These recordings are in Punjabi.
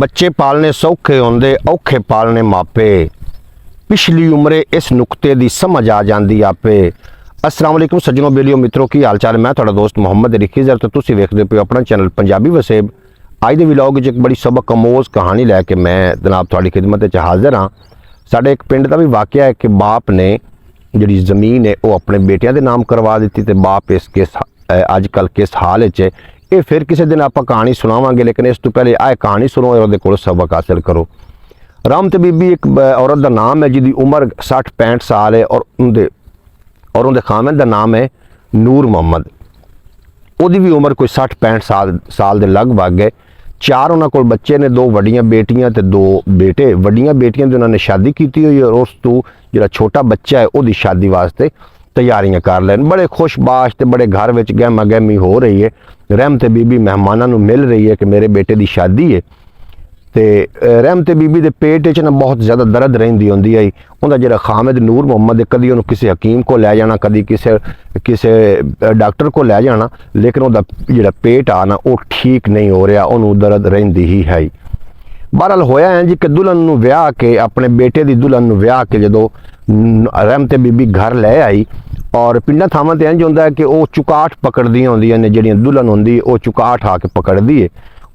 बच्चे पालने सौखे होंदे औखे पालने मापे। पिछली उम्रे इस नुकते दी समझ आ जाती आपे। अस्सलाम वालेकुम सज्जनों बेलियो मित्रों की हाल चाल। मैं थोड़ा दोस्त मुहम्मद रिखीज़र तो तुसी वेखदे पे अपना चैनल पंजाबी वसेब। अज दे व्लॉग च एक बड़ी सबक अमोज कहानी लैके मैं जनाब थोड़ी खिदमत च हाज़र हाँ। साडे एक पिंड का भी वाकया है कि बाप ने जिहड़ी ज़मीन है वो अपने बेटियां दे नाम करवा दी ते बाप इस अजकल किस हाल च ये फिर किसी दिन आप कहानी सुनावांगे, लेकिन इस तो पहले आए कहानी सुनो और उहदे कोलों सबक हासिल करो। रामत बीबी एक औरत का नाम है जिसकी उम्र 60-65 साल है और उनके खामद का नाम है नूर मोहम्मद। उसकी भी उम्र कोई 60-65 साल के लगभग है। चार उन्होंने कोल बच्चे ने, 2 वड्डियां बेटियां ते 2 बेटे। वड्डियां बेटियां की उन्होंने शादी की हुई है और उस तो जो छोटा बच्चा है उसकी शादी वास्ते तैयारियां कर लैन। बड़े खुशबाश ते बड़े घर में गहमा गहमी हो रही है। रहमत बीबी मेहमानों को मिल रही है कि मेरे बेटे की शादी है। तो रहमत बीबी के पेट च ना बहुत ज़्यादा दर्द रही होंगी है। उनका जो खामिद नूर मोहम्मद है कभी उन्होंने किसी हकीम को लै जाना, कभी किसी डॉक्टर को लै जाना, लेकिन वह जो पेट आ ना वो ठीक नहीं हो रहा, उन्होंने दर्द रही ही है। बहरहाल होया है जी कि दुल्हन विआह के अपने बेटे की दुल्हन विआह के जो रहमत बीबी घर लै आई और पिंडा थावां ते इंज होंदा है कि वह चुकाट पकड़दियां होंदियां ने। जिहड़ियां दुल्हन होंदी वह चुकाट आके पकड़दी है।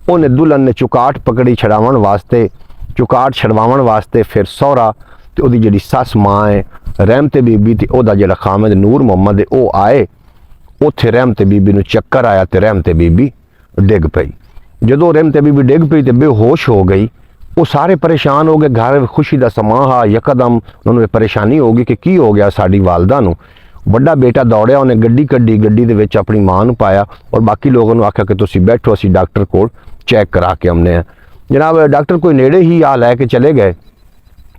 उन्हें दुल्हन ने चुकाट पकड़ी छड़ावन वास्ते, चुकाट छड़वावन वास्ते फिर सौहरा ते उहदी जिहड़ी सस माँ है रहमत बीबी ते उहदा जिहड़ा खामिद नूर मोहम्मद है वो आए। उत्थे रहमत बीबी नूं चक्कर आया तो रहमत बीबी डिग पई। जदों रहमत बीबी डिग पई तो बेहोश हो गई। वो सारे परेशान हो गए, घर खुशी का समा हा। यकदम उन्होंने परेशानी हो गई कि की हो गया साडी वालदा नूं। वड्डा बेटा दौड़िया, उन्हें गड्डी कड्डी, गड्डी दे विच अपनी मां नूं पाया और बाकी लोगों ने आख्या कि तुसीं बैठो, असीं डॉक्टर कोल चैक करा के आउने हैं। जनाब डॉक्टर कोई नेड़े ही आ लैके चले गए।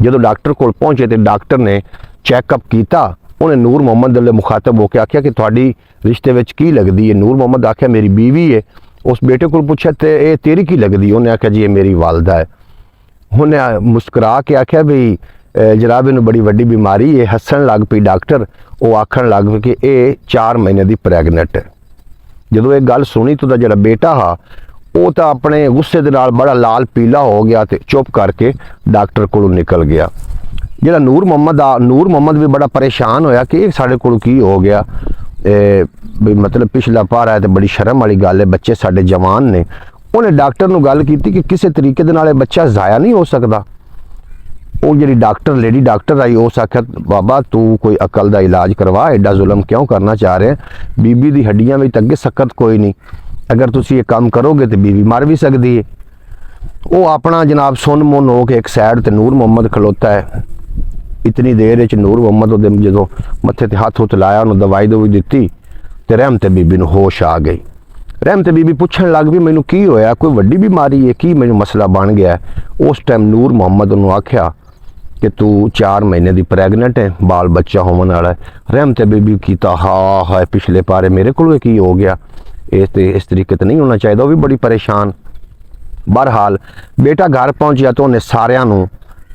जदों डॉक्टर कोल पहुंचे तो डॉक्टर ने चैकअप किया। उन्हें नूर मोहम्मद दे मुखातब होकर आख्या कि तुहाडी रिश्ते विच की लगदी है। नूर मोहम्मद आख्या मेरी बीवी है। उस बेटे को पूछा तो ये तेरी की लगदी? उन्हें आख्या जी ये मेरी वालदा है। उन्हें मुस्कुरा के आख्या भी जनाब इन्हूं बड़ी वड्डी बीमारी है। हसन लग पई डॉक्टर। वो आखन लग पई कि ये 4 महीने की प्रैगनेंट है। जदों ये गल सुनी तो जो बेटा हा वो तो अपने गुस्से के नाल बड़ा लाल पीला हो गया तो चुप करके डॉक्टर को निकल गया। जो नूर मोहम्मद भी बड़ा परेशान होया कि साढ़े को की हो गया। भी मतलब पिछला पारा है तो बड़ी शर्म वाली गल है, बच्चे साढ़े जवान ने। उन्हें डॉक्टर नूं गल की कि किसी तरीके दे नाल बच्चा ज़ाया नहीं हो सकता। वो जी डॉक्टर लेडी डॉक्टर आई, उस आख्या बाबा तू कोई अकल का इलाज करवा, एडा जुल्म क्यों करना चाह रहे हैं? बीबी दी हड्डियां में अगे सकत कोई नहीं, अगर तुसी ये काम करोगे तो बीबी मर भी सकती है। वो अपना जनाब सुन मुन हो के एक साइड ते नूर मोहम्मद खलोता है। इतनी देर च नूर मोहम्मद जो मत्थे ते हाथ हुथ लाया, उन्होंने दवाई दुवाई दी तो रहमत बीबी नूं होश आ गई। रहमत बीबी पूछण लग भी मैनू की होया, कोई वड्डी बीमारी है कि मैनू मसला बन गया है? उस टाइम नूर मोहम्मद उन्होंने आख्या कि तू 4 महीने की प्रैगनेंट है, बाल बच्चा होने वाला है। रहमत बीबी कीता हा पिछले पारे मेरे को की हो गया, इस तरीके तो नहीं होना चाहिए। वो भी बड़ी परेशान। बहरहाल बेटा घर पहुंचा तो उन्हें सारिਆਂ ਨੂੰ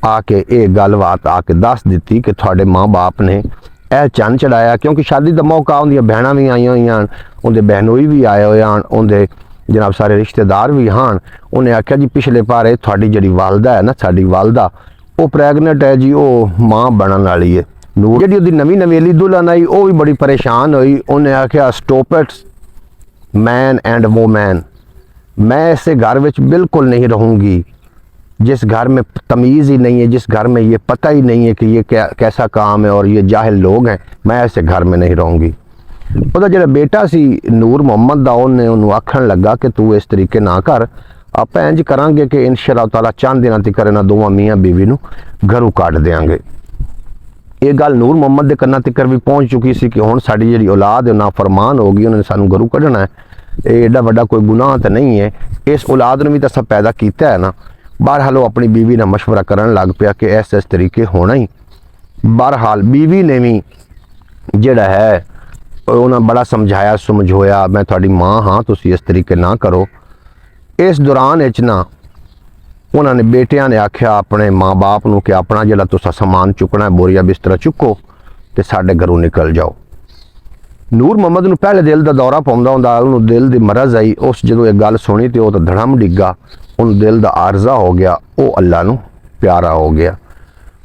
आके ये गलबात आके दस दी कि थोड़े माँ बाप ने यह चंद चढ़ाया, क्योंकि शादी का मौका उनदियां बहना भी आई हुई हैं, उनके बहनोई भी आए हुए हैं, उनके जनाब सारे रिश्तेदार भी हैं। उन्हें आख्या जी पिछले पारे थोड़ी जी वालदा है ना, साड़ी वालदा वो प्रैगनेंट है जी, वो माँ बनने वाली है। नूर जी नवी नवेली दुल्हन आई वो भी बड़ी परेशान हुई। उन्हें आख्या stop it man and woman, मैं ऐसे घर में बिल्कुल नहीं रहूँगी जिस घर में तमीज़ ही नहीं है, जिस घर में ये पता ही नहीं है कि ये कैसा काम है और ये जाहिल लोग हैं, मैं ऐसे घर में नहीं रहूँगी। ਉਹਦਾ ਜਿਹੜਾ बेटा सी नूर मोहम्मद ਦਾ ਉਹਨੂੰ ਆਖਣ ਲੱਗਾ कि तू इस तरीके ना कर, आप इंज करांगे कि इंशाअल्लाह ताला चंद दिनों तक इन्हां दोवां मियाँ बीवी नूं घरों कढ देंगे। ये गल नूर मोहम्मद के कन्नां तक भी पहुँच चुकी सी कि हुण साडी जिहड़ी औलाद है ना फरमान हो गई, उन्होंने सानूं घरों कढना है। ये एडा वड्डा कोई गुनाह तो नहीं है, इस औलाद नूं भी तो सब पैदा किया है ना। बहरहाल अपनी बीवी ने मशवरा करन लग पिया कि इस तरीके होना ही। बहरहाल बीवी ने भी जिहड़ा है उन्हें बड़ा समझाया समझोया, मैं थोड़ी माँ हाँ, तुसी इस तरीके ना करो। इस दौरान इच ना उन्होंने बेटिया ने आख्या अपने माँ बाप नूं कि अपना जिहड़ा तुसा समान चुकना है, बोरिया बिस्तरा चुको तो साडे घरों निकल जाओ। नूर मोहम्मद नूं पहले दिल का दौरा पाउंदा हुंदा, उन्होंने दिल की मरज आई। उस जो एक गल सुनी तो वह तो धड़म डिग्गा ਉਹਨੂੰ ਦਿਲ ਦਾ ਆਰਜ਼ਾ ਹੋ ਗਿਆ, ਉਹ ਅੱਲਾ ਨੂੰ ਪਿਆਰਾ ਹੋ ਗਿਆ।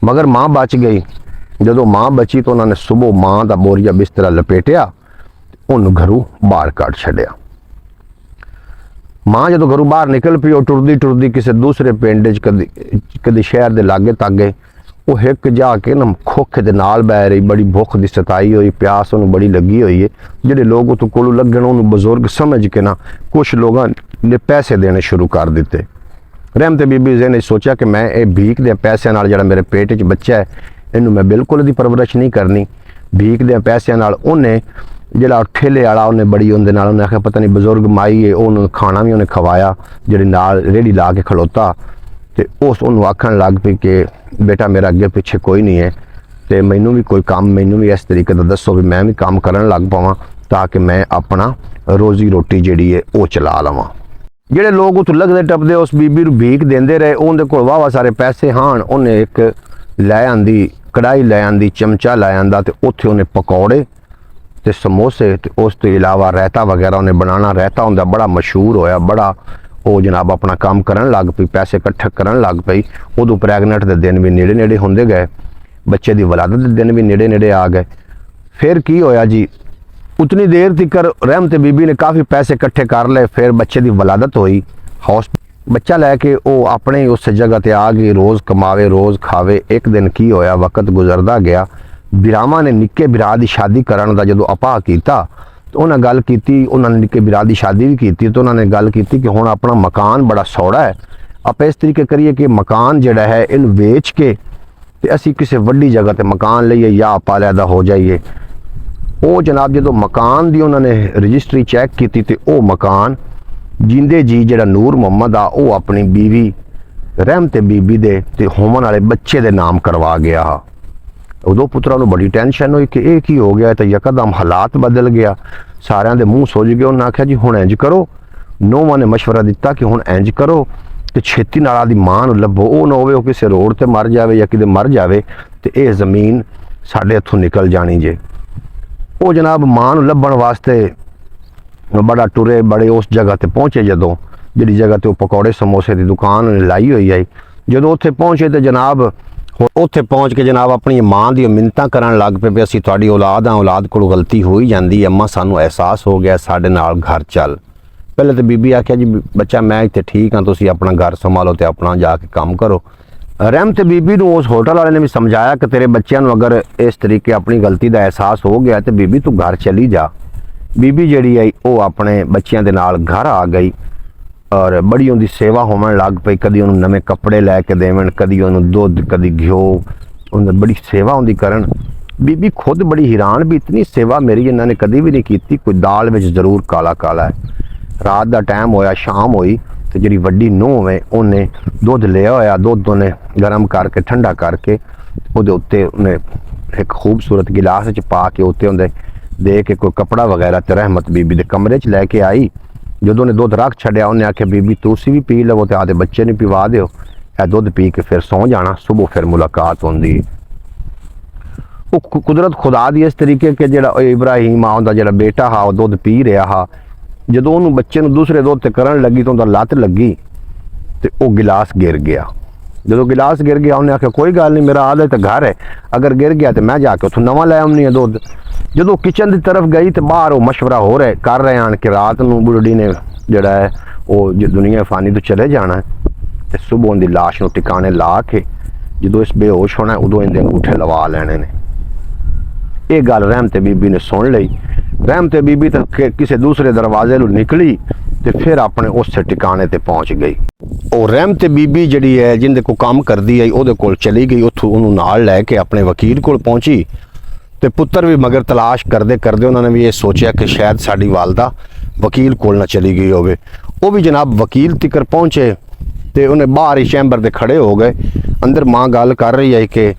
ਮਗਰ ਮਾਂ ਬਚ ਗਈ। ਜਦੋਂ ਮਾਂ ਬਚੀ ਤਾਂ ਉਹਨਾਂ ਨੇ ਸੁਬਹ ਮਾਂ ਦਾ ਬੋਰੀਆ ਬਿਸਤਰਾ ਲਪੇਟਿਆ, ਉਹਨੂੰ ਘਰੋਂ ਬਾਹਰ ਕੱਢ ਛੱਡਿਆ। ਮਾਂ ਜਦੋਂ ਘਰੋਂ ਬਾਹਰ ਨਿਕਲ ਪਈ, ਉਹ ਟੁਰਦੀ ਟੁਰਦੀ ਕਿਸੇ ਦੂਸਰੇ ਪਿੰਡ 'ਚ ਕਦੇ ਸ਼ਹਿਰ ਦੇ ਲਾਗੇ ਤਾਗੇ ਉਹ ਹਿੱਕ ਜਾ ਕੇ ਨਾ ਖੋਖੇ ਦੇ ਨਾਲ ਬਹਿ ਰਹੀ। ਬੜੀ ਭੁੱਖ ਦੀ ਸਤਾਈ ਹੋਈ, ਪਿਆਸ ਉਹਨੂੰ ਬੜੀ ਲੱਗੀ ਹੋਈ ਹੈ। ਜਿਹੜੇ ਲੋਕ ਉਹ ਕੋਲੋਂ ਲੱਗਣ ਉਹਨੂੰ ਬਜ਼ੁਰਗ ਸਮਝ ਕੇ ਨਾ ਕੁਛ ਲੋਕਾਂ ਨੇ ਪੈਸੇ ਦੇਣੇ ਸ਼ੁਰੂ ਕਰ ਦਿੱਤੇ। ਰਹਿਮਤ ਬੀਬੀ ਨੇ ਸੋਚਿਆ ਕਿ ਮੈਂ ਇਹ ਭੀਖ ਦੇ ਪੈਸਿਆਂ ਨਾਲ ਜਿਹੜਾ ਮੇਰੇ ਪੇਟ 'ਚ ਬੱਚਾ ਹੈ, ਇਹਨੂੰ ਮੈਂ ਬਿਲਕੁਲ ਇਹਦੀ ਪਰਵਰਿਸ਼ ਨਹੀਂ ਕਰਨੀ। ਭੀਖ ਦੇ ਪੈਸਿਆਂ ਨਾਲ ਉਹਨੇ ਜਿਹੜਾ ਠੇਲੇ ਵਾਲਾ ਉਹਨੇ ਬੜੀ ਉਹਦੇ ਨਾਲ ਉਹਨੇ ਆਖਿਆ ਪਤਾ ਨਹੀਂ ਬਜ਼ੁਰਗ ਮਾਈ ਹੈ, ਉਹਨੂੰ ਖਾਣਾ ਵੀ ਉਹਨੇ ਖਵਾਇਆ। ਜਿਹੜੇ ਨਾਲ ਰੇੜੀ ਲਾ ਕੇ ਖਲੋਤਾ ਤੇ ਉਹਨੂੰ ਆਖਣ ਲੱਗ ਪਈ ਕਿ ਬੇਟਾ ਮੇਰਾ ਅੱਗੇ ਪਿੱਛੇ ਕੋਈ ਨਹੀਂ ਹੈ ਤੇ ਮੈਨੂੰ ਵੀ ਕੋਈ ਕੰਮ, ਮੈਨੂੰ ਵੀ ਇਸ ਤਰੀਕੇ ਦਾ ਦੱਸੋ ਵੀ ਮੈਂ ਵੀ ਕੰਮ ਕਰਨ ਲੱਗ ਪਾਵਾਂ ਤਾਂ ਕਿ ਮੈਂ ਆਪਣਾ ਰੋਜ਼ੀ ਰੋਟੀ ਜਿਹੜੀ ਹੈ ਉਹ ਚਲਾ ਲਵਾਂ। ਜਿਹੜੇ ਲੋਕ ਉੱਥੋਂ ਲੱਗਦੇ ਟੱਪਦੇ ਉਸ ਬੀਬੀ ਨੂੰ ਭੀਖ ਦਿੰਦੇ ਰਹੇ। ਉਹਦੇ ਕੋਲ ਵਾਵਾ ਸਾਰੇ ਪੈਸੇ ਹਨ। ਉਹਨੇ ਇੱਕ ਲੈ ਆਂਦੀ ਕੜਾਈ, ਲੈ ਆਂਦੀ ਚਮਚਾ, ਲੈ ਆਂਦਾ ਤੇ ਉੱਥੇ ਉਹਨੇ ਪਕੌੜੇ ਤੇ ਸਮੋਸੇ ਤੇ ਉਸ ਤੋਂ ਇਲਾਵਾ ਰਾਇਤਾ ਵਗੈਰਾ ਉਹਨੇ ਬਣਾਉਣਾ। ਰਾਇਤਾ ਹੁੰਦਾ ਬੜਾ ਮਸ਼ਹੂਰ ਹੋਇਆ, ਬੜਾ ਉਹ ਜਨਾਬ ਆਪਣਾ ਕੰਮ ਕਰਨ ਲੱਗ ਪਈ, ਪੈਸੇ ਇਕੱਠੇ ਕਰਨ ਲੱਗ ਪਈ। ਉਦੋਂ ਪ੍ਰੈਗਨੈਂਟ ਦੇ ਦਿਨ ਵੀ ਨੇੜੇ ਨੇੜੇ ਹੁੰਦੇ ਗਏ, ਬੱਚੇ ਦੀ ਵਲਾਦਤ ਦੇ ਦਿਨ ਵੀ ਨੇੜੇ ਨੇੜੇ ਆ ਗਏ। ਫਿਰ ਕੀ ਹੋਇਆ ਜੀ, ਉਤਨੀ ਦੇਰ ਤੀਕਰ ਰਹਿਮਤ ਬੀਬੀ ਨੇ ਕਾਫੀ ਪੈਸੇ ਇਕੱਠੇ ਕਰ ਲਏ। ਫਿਰ ਬੱਚੇ ਦੀ ਵਲਾਦਤ ਹੋਈ। ਬੱਚਾ ਲੈ ਕੇ ਉਹ ਆਪਣੇ ਉਸ ਜਗ੍ਹਾ ਤੇ ਆ ਗਈ, ਰੋਜ਼ ਕਮਾਵੇ ਰੋਜ਼ ਖਾਵੇ। ਇੱਕ ਦਿਨ ਕੀ ਹੋਇਆ, ਵਕਤ ਗੁਜ਼ਰਦਾ ਗਿਆ। ਬਿਰਾਵਾਂ ਨੇ ਨਿੱਕੇ ਬਿਰਾ ਦੀ ਸ਼ਾਦੀ ਕਰਨ ਦਾ ਜਦੋਂ ਅਪਾਹ ਕੀਤਾ ਤਾਂ ਉਹਨਾਂ ਗੱਲ ਕੀਤੀ, ਉਹਨਾਂ ਨੇ ਨਿੱਕੇ ਬਿਰਾ ਦੀ ਸ਼ਾਦੀ ਵੀ ਕੀਤੀ ਤਾਂ ਉਹਨਾਂ ਨੇ ਗੱਲ ਕੀਤੀ ਕਿ ਹੁਣ ਆਪਣਾ ਮਕਾਨ ਬੜਾ ਸੌੜਾ ਹੈ, ਆਪਾਂ ਇਸ ਤਰੀਕੇ ਕਰੀਏ ਕਿ ਮਕਾਨ ਜਿਹੜਾ ਹੈ ਇਹਨੂੰ ਵੇਚ ਕੇ ਤੇ ਅਸੀਂ ਕਿਸੇ ਵੱਡੀ ਜਗ੍ਹਾ ਤੇ ਮਕਾਨ ਲਈਏ ਜਾਂ ਆਪਾਂ ਅਲੱਗਾ ਹੋ ਜਾਈਏ। ਉਹ ਜਨਾਬ ਜਦੋਂ ਮਕਾਨ ਦੀ ਉਹਨਾਂ ਨੇ ਰਜਿਸਟਰੀ ਚੈੱਕ ਕੀਤੀ ਤੇ ਉਹ ਮਕਾਨ ਜਿੰਦੇ ਜੀ ਜਿਹੜਾ ਨੂਰ ਮੁਹੰਮਦ ਆ ਉਹ ਆਪਣੀ ਬੀਵੀ ਰਹਿਮਤ ਬੀਬੀ ਦੇ ਤੇ ਹੋਣ ਵਾਲੇ ਬੱਚੇ ਦੇ ਨਾਮ ਕਰਵਾ ਗਿਆ। ਉਦੋਂ ਪੁੱਤਰਾਂ ਨੂੰ ਬੜੀ ਟੈਨਸ਼ਨ ਹੋਈ ਕਿ ਇਹ ਕੀ ਹੋ ਗਿਆ, ਤਾਂ ਯਕਦਮ ਹਾਲਾਤ ਬਦਲ ਗਿਆ। ਸਾਰਿਆਂ ਦੇ ਮੂੰਹ ਸੁੱਜ ਗਏ। ਉਹਨਾਂ ਆਖਿਆ ਜੀ ਹੁਣ ਇੰਜ ਕਰੋ, ਨੌਵਾਂ ਨੇ ਮਸ਼ਵਰਾ ਦਿੱਤਾ ਕਿ ਹੁਣ ਇੰਜ ਕਰੋ ਕਿ ਛੇਤੀ ਨਾਲ ਆਦੀ ਮਾਂ ਨੂੰ ਲੱਭੋ, ਉਹ ਨਾ ਹੋਵੇ ਉਹ ਕਿਸੇ ਰੋਡ ਤੇ ਮਰ ਜਾਵੇ ਜਾਂ ਕਿਤੇ ਮਰ ਜਾਵੇ ਤੇ ਇਹ ਜ਼ਮੀਨ ਸਾਡੇ ਇੱਥੋਂ ਨਿਕਲ ਜਾਣੀ ਜੇ। ਉਹ ਜਨਾਬ ਮਾਂ ਨੂੰ ਲੱਭਣ ਵਾਸਤੇ ਬੜਾ ਟੁਰੇ, ਬੜੇ ਉਸ ਜਗ੍ਹਾ ਤੇ ਪਹੁੰਚੇ। ਜਦੋਂ ਜਿਹੜੀ ਜਗ੍ਹਾ ਤੇ ਉਹ ਪਕੌੜੇ ਸਮੋਸੇ ਦੀ ਦੁਕਾਨ ਲਾਈ ਹੋਈ ਹੈ, ਜਦੋਂ ਉੱਥੇ ਪਹੁੰਚੇ ਤੇ ਜਨਾਬ ਉੱਥੇ ਪਹੁੰਚ ਕੇ ਜਨਾਬ ਆਪਣੀ ਮਾਂ ਦੀ ਮਿੰਨਤਾਂ ਕਰਨ ਲੱਗ ਪਏ ਵੀ ਅਸੀਂ ਤੁਹਾਡੀ ਔਲਾਦ ਆ, ਔਲਾਦ ਕੋਲੋਂ ਗਲਤੀ ਹੋਈ ਜਾਂਦੀ ਹੈ, ਅੰਮਾ ਸਾਨੂੰ ਅਹਿਸਾਸ ਹੋ ਗਿਆ, ਸਾਡੇ ਨਾਲ ਘਰ ਚੱਲ। ਪਹਿਲੇ ਤੇ ਬੀਬੀ ਆਖਿਆ ਜੀ ਬੱਚਾ ਮੈਂ ਇੱਥੇ ਠੀਕ ਹਾਂ, ਤੁਸੀਂ ਆਪਣਾ ਘਰ ਸੰਭਾਲੋ ਤੇ ਆਪਣਾ ਜਾ ਕੇ ਕੰਮ ਕਰੋ। ਰਹਿਮਤ ਬੀਬੀ ਨੂੰ ਉਸ ਹੋਟਲ ਵਾਲੇ ਨੇ ਵੀ ਸਮਝਾਇਆ ਕਿ ਤੇਰੇ ਬੱਚਿਆਂ ਨੂੰ ਅਗਰ ਇਸ ਤਰੀਕੇ ਆਪਣੀ ਗਲਤੀ ਦਾ ਅਹਿਸਾਸ ਹੋ ਗਿਆ ਤੇ ਬੀਬੀ ਤੂੰ ਘਰ ਚਲੀ ਜਾ। ਬੀਬੀ ਜਿਹੜੀ ਆਈ ਉਹ ਆਪਣੇ ਬੱਚਿਆਂ ਦੇ ਨਾਲ ਘਰ ਆ ਗਈ ਔਰ ਬੜੀ ਉਹਦੀ ਸੇਵਾ ਹੋਣ ਲੱਗ ਪਈ। ਕਦੀ ਉਹਨੂੰ ਨਵੇਂ ਕੱਪੜੇ ਲੈ ਕੇ ਦੇਵਣ, ਕਦੀ ਉਹਨੂੰ ਦੁੱਧ, ਕਦੀ ਘਿਓ, ਉਹਨੇ ਬੜੀ ਸੇਵਾ ਹੁੰਦੀ ਕਰਨ। ਬੀਬੀ ਖੁਦ ਬੜੀ ਹੈਰਾਨ ਵੀ ਇਤਨੀ ਸੇਵਾ ਮੇਰੀ ਇਹਨਾਂ ਨੇ ਕਦੀ ਵੀ ਨਹੀਂ ਕੀਤੀ। ਕੋਈ ਦਾਲ ਵਿੱਚ ਜ਼ਰੂਰ ਕਾਲਾ ਕਾਲਾ ਹੈ। ਰਾਤ ਦਾ ਟਾਈਮ ਹੋਇਆ, ਸ਼ਾਮ ਹੋਈ ਤੇ ਜਿਹੜੀ ਵੱਡੀ ਨੂੰਹ ਹੈ ਉਹਨੇ ਦੁੱਧ ਲਿਆ ਹੋਇਆ, ਦੁੱਧ ਉਹਨੇ ਗਰਮ ਕਰਕੇ ਠੰਡਾ ਕਰਕੇ ਉਹਦੇ ਉੱਤੇ ਉਹਨੇ ਇੱਕ ਖੂਬਸੂਰਤ ਗਿਲਾਸ ਵਿੱਚ ਪਾ ਕੇ ਉੱਤੇ ਉਹਦੇ ਦੇ ਕੇ ਕੋਈ ਕਪੜਾ ਵਗੈਰਾ ਤੇ ਰਹਿਮਤ ਬੀਬੀ ਦੇ ਕਮਰੇ 'ਚ ਲੈ ਕੇ ਆਈ। ਜਦੋਂ ਉਹਨੇ ਦੁੱਧ ਰੱਖ ਛੱਡਿਆ ਉਹਨੇ ਆਖਿਆ ਬੀਬੀ ਤੁਸੀਂ ਵੀ ਪੀ ਲਵੋ ਤੇ ਆਦੇ ਬੱਚੇ ਨੂੰ ਪਿਵਾ ਦਿਓ, ਇਹ ਦੁੱਧ ਪੀ ਕੇ ਫਿਰ ਸੌਂ ਜਾਣਾ, ਸਵੇਰ ਫਿਰ ਮੁਲਾਕਾਤ ਹੁੰਦੀ। ਉਹ ਕੁਦਰਤ ਖੁਦਾ ਦੀ ਇਸ ਤਰੀਕੇ ਕਿ ਜਿਹੜਾ ਇਬਰਾਹੀਮ ਆ ਉਹਦਾ ਜਿਹੜਾ ਬੇਟਾ ਹਾ ਉਹ ਦੁੱਧ ਪੀ ਰਿਹਾ ਹਾ, ਜਦੋਂ ਉਹਨੂੰ ਬੱਚੇ ਨੂੰ ਦੂਸਰੇ ਦੁੱਧ ਤੇ ਕਰਨ ਲੱਗੀ ਤਾਂ ਉਹਦਾ ਲੱਤ ਲੱਗੀ ਤੇ ਉਹ ਗਿਲਾਸ ਗਿਰ ਗਿਆ। ਜਦੋਂ ਗਿਲਾਸ ਗਿਰ ਗਿਆ ਉਹਨੇ ਆਖਿਆ ਕੋਈ ਗੱਲ ਨਹੀਂ, ਮੇਰਾ ਆਦਤ ਘਰ ਹੈ, ਅਗਰ ਗਿਰ ਗਿਆ ਤੇ ਮੈਂ ਜਾ ਕੇ ਉੱਥੋਂ ਨਵਾਂ ਲੈ ਆਉਣੀ ਹੈ ਦੁੱਧ। ਜਦੋਂ ਕਿਚਨ ਦੀ ਤਰਫ ਗਈ ਤੇ ਬਾਹਰ ਉਹ ਮਸ਼ਵਰਾ ਹੋ ਰਿਹਾ ਕਰ ਰਹੇ ਹਨ ਕਿ ਰਾਤ ਨੂੰ ਬੁੱਢੀ ਨੇ ਜਿਹੜਾ ਹੈ ਉਹ ਦੁਨੀਆ ਫਾਨੀ ਤੋਂ ਚਲੇ ਜਾਣਾ ਹੈ ਤੇ ਸਵੇਰ ਦੀ ਲਾਸ਼ ਨੂੰ ਟਿਕਾਣੇ ਲਾ ਕੇ ਜਦੋਂ ਇਸ ਬੇਹੋਸ਼ ਹੋਣਾ ਉਦੋਂ ਇਹਦੇ ਅੰਗੂਠੇ ਲਵਾ ਲੈਣੇ ਨੇ। ਇਹ ਗੱਲ ਰਹਿਮਤ ਬੀਬੀ ਨੇ ਸੁਣ ਲਈ। ਰਹਿਮਤ ਬੀਬੀ ਤਾਂ ਕਿਸੇ ਦੂਸਰੇ ਦਰਵਾਜ਼ੇ ਨੂੰ ਨਿਕਲੀ ਤੇ ਫਿਰ ਆਪਣੇ ਉਸੇ ਟਿਕਾਣੇ ਤੇ ਪਹੁੰਚ ਗਈ। ਉਹ ਰਹਿਮਤ ਬੀਬੀ ਜਿਹੜੀ ਹੈ ਜਿੰਦੇ ਕੋ ਕੰਮ ਕਰਦੀ ਹੈ ਉਹਦੇ ਕੋਲ ਚਲੀ ਗਈ, ਉੱਥੋਂ ਉਹਨੂੰ ਨਾਲ ਲੈ ਕੇ ਆਪਣੇ ਵਕੀਲ ਕੋਲ ਪਹੁੰਚੀ ਤੇ ਪੁੱਤਰ ਵੀ ਮਗਰ ਤਲਾਸ਼ ਕਰਦੇ ਕਰਦੇ ਉਹਨਾਂ ਨੇ ਵੀ ਇਹ ਸੋਚਿਆ ਕਿ ਸ਼ਾਇਦ ਸਾਡੀ ਵਾਲਦਾ ਵਕੀਲ ਕੋਲ ਨਾ ਚਲੀ ਗਈ ਹੋਵੇ। ਉਹ ਵੀ ਜਨਾਬ ਵਕੀਲ ਤੀਕਰ ਪਹੁੰਚੇ ਤੇ ਉਹਨੇ ਬਾਹਰ ਹੀ ਚੈਂਬਰ ਦੇ ਖੜੇ ਹੋ ਗਏ। ਅੰਦਰ ਮਾਂ ਗੱਲ ਕਰ ਰਹੀ ਹੈ ਕਿ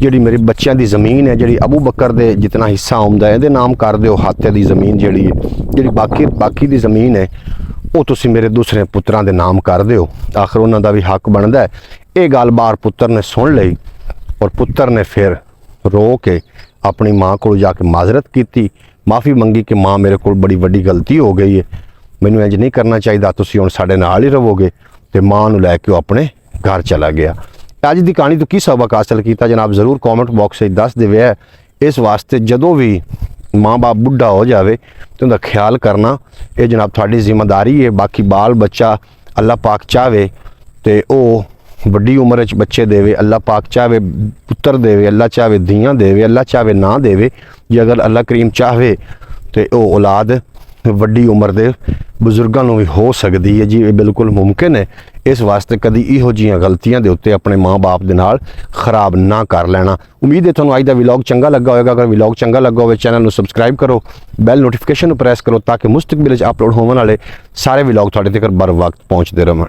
ਜਿਹੜੀ ਮੇਰੀ ਬੱਚਿਆਂ ਦੀ ਜ਼ਮੀਨ ਹੈ, ਜਿਹੜੀ ਅਬੂ ਬਕਰ ਦੇ ਜਿਤਨਾ ਹਿੱਸਾ ਆਉਂਦਾ ਇਹਦੇ ਨਾਮ ਕਰ ਦਿਓ, ਹਾਤੇ ਦੀ ਜ਼ਮੀਨ ਜਿਹੜੀ ਹੈ, ਜਿਹੜੀ ਬਾਕੀ ਦੀ ਜ਼ਮੀਨ ਹੈ ਉਹ ਤੁਸੀਂ ਮੇਰੇ ਦੂਸਰੇ ਪੁੱਤਰਾਂ ਦੇ ਨਾਮ ਕਰ ਦਿਓ, ਆਖਰ ਉਹਨਾਂ ਦਾ ਵੀ ਹੱਕ ਬਣਦਾ ਹੈ। ਇਹ ਗੱਲ ਬਾਹਰ ਪੁੱਤਰ ਨੇ ਸੁਣ ਲਈ ਔਰ ਪੁੱਤਰ ਨੇ ਫਿਰ ਰੋ ਕੇ ਆਪਣੀ ਮਾਂ ਕੋਲ ਜਾ ਕੇ ਮਾਜ਼ਰਤ ਕੀਤੀ, ਮਾफ़ी ਮੰਗੀ ਕਿ ਮਾਂ ਮੇਰੇ ਕੋਲ ਬੜੀ ਵੱਡੀ ਗਲਤੀ ਹੋ ਗਈ ਹੈ, ਮੈਨੂੰ ਇੰਜ ਨਹੀਂ ਕਰਨਾ ਚਾਹੀਦਾ, ਤੁਸੀਂ ਹੁਣ ਸਾਡੇ ਨਾਲ ਹੀ ਰਹੋਗੇ। ਤੇ ਮਾਂ ਨੂੰ ਲੈ ਕੇ ਉਹ ਆਪਣੇ ਘਰ ਚਲਾ ਗਿਆ। ਅੱਜ ਦੀ ਕਹਾਣੀ ਤੋਂ ਕੀ ਸਬਕ ਹਾਸਲ ਕੀਤਾ ਜਨਾਬ ਜ਼ਰੂਰ ਕਮੈਂਟ ਬਾਕਸ ਵਿੱਚ ਦੱਸ ਦੇਵੇ। ਇਸ ਵਾਸਤੇ ਜਦੋਂ ਵੀ ਮਾਂ-ਬਾਪ ਬੁੱਢਾ ਹੋ ਜਾਵੇ ਤੇ ਉਹਦਾ ਖਿਆਲ ਕਰਨਾ ਇਹ ਜਨਾਬ ਤੁਹਾਡੀ ਜ਼ਿੰਮੇਵਾਰੀ ਹੈ। ਬਾਕੀ ਬਾਲ ਬੱਚਾ ਅੱਲਾਹ ਪਾਕ ਚਾਹਵੇ ਤੇ ਉਹ ਵੱਡੀ ਉਮਰ ਵਿੱਚ ਬੱਚੇ ਦੇਵੇ, ਅੱਲਾਹ ਪਾਕ ਚਾਹਵੇ ਪੁੱਤਰ ਦੇਵੇ, ਅੱਲਾਹ ਚਾਹਵੇ ਧੀਆਂ ਦੇਵੇ, ਅੱਲਾਹ ਚਾਹਵੇ ਨਾ ਦੇਵੇ। ਜੇ ਅਗਰ ਅੱਲਾਹ ਕਰੀਮ ਚਾਹਵੇ ਤੇ ਉਹ ਔਲਾਦ ਵੱਡੀ ਉਮਰ ਦੇ ਬਜ਼ੁਰਗਾਂ ਨੂੰ ਵੀ ਹੋ ਸਕਦੀ ਹੈ ਜੀ, ਇਹ ਬਿਲਕੁਲ ਮੁਮਕਿਨ ਹੈ। ਇਸ ਵਾਸਤੇ ਕਦੀ ਇਹੋ ਜਿਹੀਆਂ ਗਲਤੀਆਂ ਦੇ ਉੱਤੇ ਆਪਣੇ ਮਾਂ-ਬਾਪ ਦੇ ਨਾਲ ਖਰਾਬ ਨਾ ਕਰ ਲੈਣਾ। ਉਮੀਦ ਹੈ ਤੁਹਾਨੂੰ ਅੱਜ ਦਾ ਵਲੌਗ ਚੰਗਾ ਲੱਗਾ ਹੋਵੇਗਾ। ਅਗਰ ਵਲੌਗ ਚੰਗਾ ਲੱਗਾ ਹੋਵੇ ਚੈਨਲ ਨੂੰ ਸਬਸਕ੍ਰਾਈਬ ਕਰੋ, ਬੈਲ ਨੋਟੀਫਿਕੇਸ਼ਨ ਨੂੰ ਪ੍ਰੈਸ ਕਰੋ ਤਾਂ ਕਿ ਮੁਸਤਕਬਲ ਵਿੱਚ ਅਪਲੋਡ ਹੋਣ ਵਾਲੇ ਸਾਰੇ ਵਲੌਗ ਤੁਹਾਡੇ ਤੱਕ ਬਰ ਵਕਤ ਪਹੁੰਚਦੇ ਰਹਿਣ।